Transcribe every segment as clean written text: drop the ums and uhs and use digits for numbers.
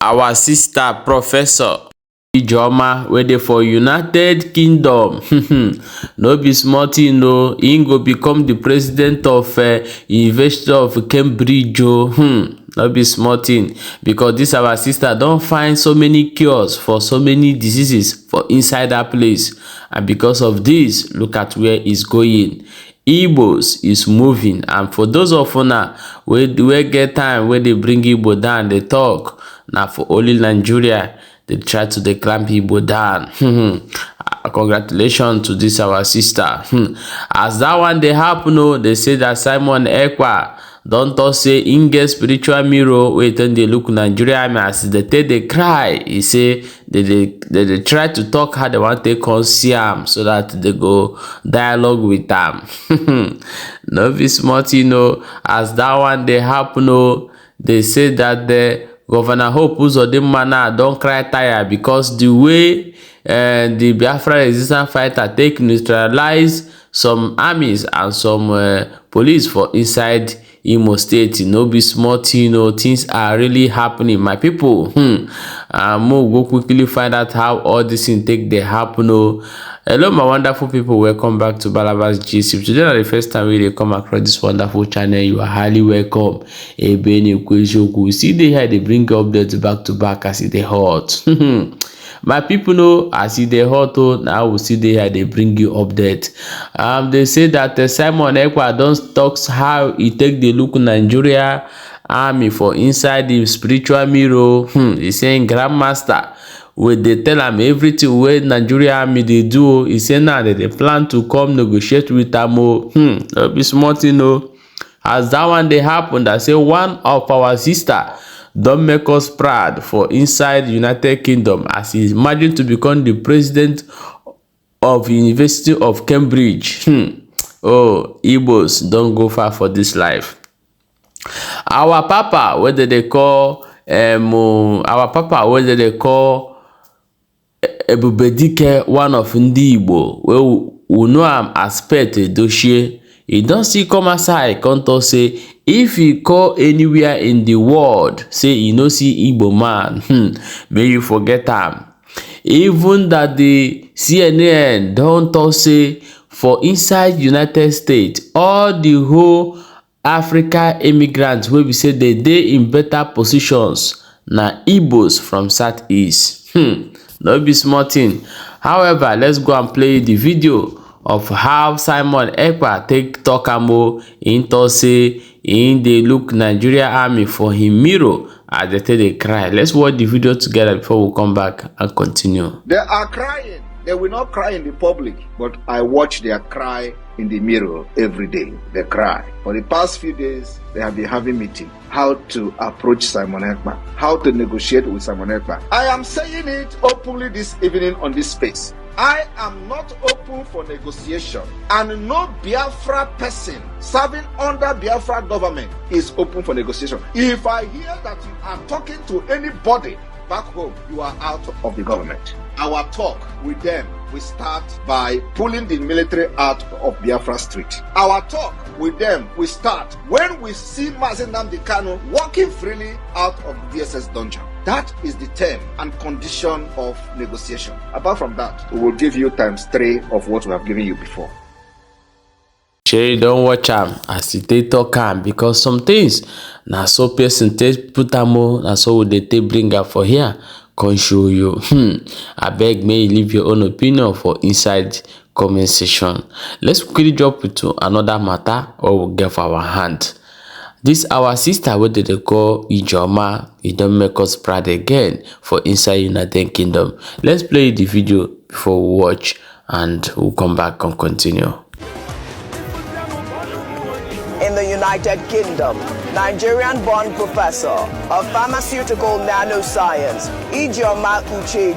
our sister Professor Uzodinma wey dey for United Kingdom. No be small thing, no. He go become the president of University of Cambridge. No be small thing, because this our sister don find so many cures for so many diseases for inside that place, and because of this, look at where it's going. Igbos is moving, and for those of una wey get time wey dey bring Igbo down, dey talk na for only Nigeria they try to clamp Igbo down. Congratulations to this our sister. As that one dey happen, they say that Simon Ekpa don talk say im get spiritual mirror wey turn dey look Nigeria as they take dey cry. He say they try to talk how they want to come see am so that they go dialogue with am. No be small thing, as that one dey happen, they say that the Governor Hope Uzodinma now don cry tire because the way the Biafra resistance fighter take neutralize some armies and some police for inside Imo State. No be small thing, things are really happening, my people. We'll go quickly find out how all this thing take dey happen. Hello my wonderful people, welcome back to Balabas GC. If today is the first time we come across this wonderful channel, you are highly welcome. We see they here, they bring updates back to back as it dey hot. My people know as it dey hot, now we see they here, they bring you update. They say that Simon Ekpa don talks how he take the look Nigeria army for inside the spiritual mirror. He saying grandmaster wey dey tell am everything wey Nigeria army dey do. He say now that they plan to come negotiate with am. No be small thing, as that one dey happen, that say one of our sister don make us proud for inside United Kingdom as he imagine to become the president of University of Cambridge. Igbos don't go far for this life. Our papa, whether they call Ebubedike, one of Ndi Igbo, we know am as Pet Doshie. He don't see come aside, come to say if he call anywhere in the world, say he no see Igbo man, may you forget him. Even that the CNN don't talk say for inside United States, all the whole Africa immigrants wey we say they in better positions na Igbos from Southeast. No be small thing. However, let's go and play the video of how Simon Ekpa take talk amo into say in the look Nigeria army for him mirror as they take they cry. Let's watch the video together before we come back and continue. They are crying. They will not cry in the public, but I watch their cry in the mirror every day. They cry. For the past few days, they have been having meeting. How to approach Simon Ekpa. How to negotiate with Simon Ekpa. I am saying it openly this evening on this space. I am not open for negotiation, and no Biafra person serving under Biafra government is open for negotiation. If I hear that you are talking to anybody back home, you are out of the government. Our talk with them will start by pulling the military out of Biafra street. Our talk with them will start when we see Mazi Nnamdi Kanu walking freely out of the DSS dungeon. That is the term and condition of negotiation. Apart from that, we will give you ×3 of what we have given you before. Shay, don't watch am as they talk am, because some things na so person take put am, na so we dey take bring am for here come show you. I beg, may you leave your own opinion for inside comment section. Let's quickly jump into another matter or we'll get for our hand. This our sister, what did they call Uzodinma? It don't make us proud again for inside United Kingdom. Let's play the video before we watch and we'll come back and continue. In the United Kingdom, Nigerian-born professor of pharmaceutical nanoscience, Uzodinma Bøys C,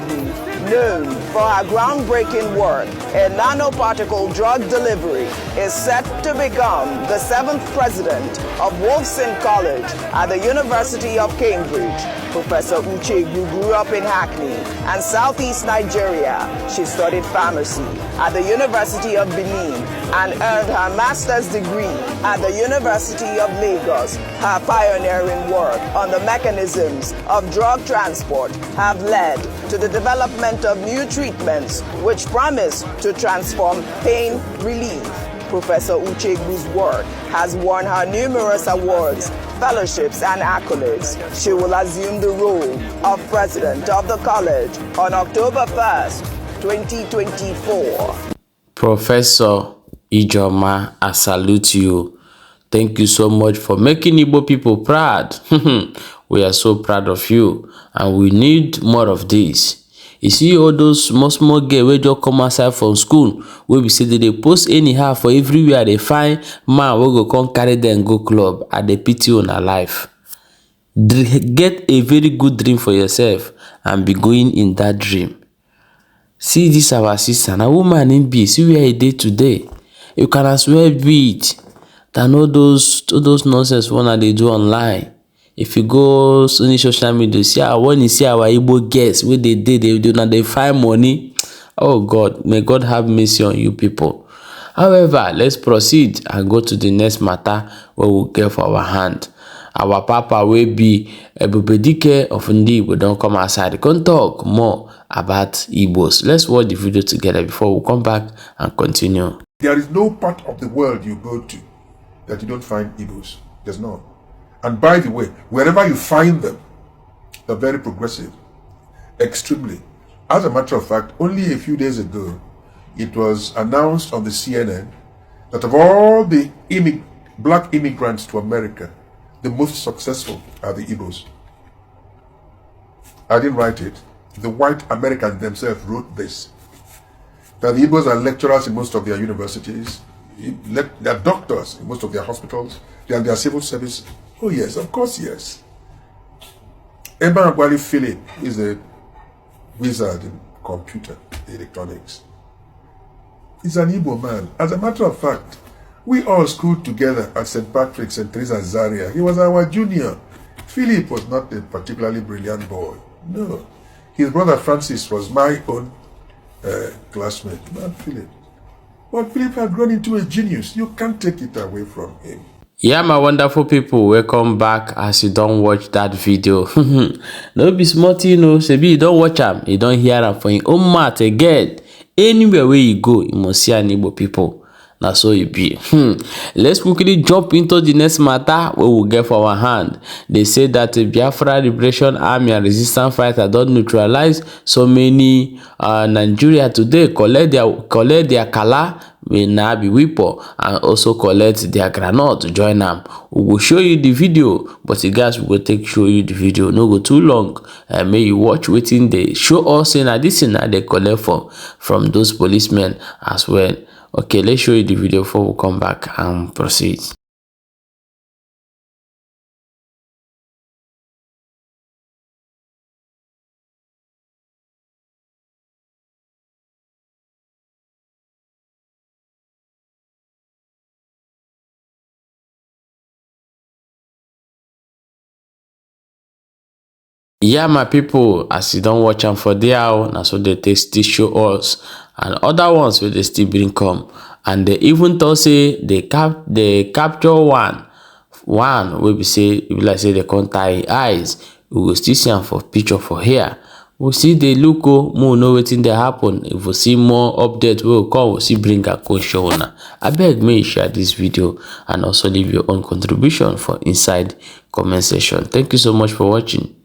known for her groundbreaking work in nanoparticle drug delivery, is set to become the 7th president of Wolfson College at the University of Cambridge. Professor Uchegbu grew up in Hackney and southeast Nigeria. She studied pharmacy at the University of Benin and earned her master's degree at the University of Lagos. Her pioneering work on the mechanisms of drug transport have led to the development of new treatments which promise to transform pain relief. Professor Uchegbu's work has won her numerous awards, fellowships, and accolades. She will assume the role of president of the college on October 1st, 2024. Professor Ijoma, I salute you. Thank you so much for making Igbo people proud. We are so proud of you, and we need more of this. You see all those small girls wey just come outside from school, wey be say they post anyhow for everywhere. They find man wey go come carry them go club. At the pity on her life. Get a very good dream for yourself and be going in that dream. See this our sister, a woman in be. See where he did today. You can as well beat than all those nonsense one they do online. If you go on social media, see when you see our Igbo guests, what they did, they do not, they find money. Oh God, may God have mercy on you people. However, let's proceed and go to the next matter where we'll get for our hand. Our papa will be Ebubedike of Ndi. We don't come outside. We can talk more about Igbos. Let's watch the video together before we come back and continue. There is no part of the world you go to that you don't find Igbos. There's none. And by the way, wherever you find them, they're very progressive, extremely. As a matter of fact, only a few days ago, it was announced on the CNN that of all the black immigrants to America, the most successful are the Igbos. I didn't write it. The white Americans themselves wrote this. That the Igbos are lecturers in most of their universities, they're doctors in most of their hospitals, they are their civil service. Oh yes, of course, yes. Emma Agwali Philip is a wizard in computer electronics. He's an Igbo man. As a matter of fact, we all schooled together at St. Patrick's and Teresa Zaria. He was our junior. Philip was not a particularly brilliant boy. No. His brother Francis was my own classmate, not Philip. But Philip had grown into a genius. You can't take it away from him. Yeah, my wonderful people, welcome back. As you don't watch that video, no be smart, you know. Sebi you don't watch them, you don't hear them for your own mouth again. Anywhere where you go, you must see an Igbo people. That's so it be. Let's quickly jump into the next matter where we'll get for our hand. They say that the Biafra Liberation Army and resistance fighter don't neutralize so many Nigeria today. Collect their kala will now be weapon and also collect their granite to join them. We will show you the video, but you guys will show you the video. No go too long. May you watch waiting they show us in addition that they collect from those policemen as well. Okay, let's show you the video before we come back and proceed. Yeah, my people, as you don't watch them for there, now so they still show us and other ones where they still bring come, and they even thought say they capture one where we say like say they can't tie eyes. We will still see them for picture for here. We see the look more know what they happen. If we see more updates, we will come. We see bring a show now. I beg me share this video and also leave your own contribution for inside comment section. Thank you so much for watching.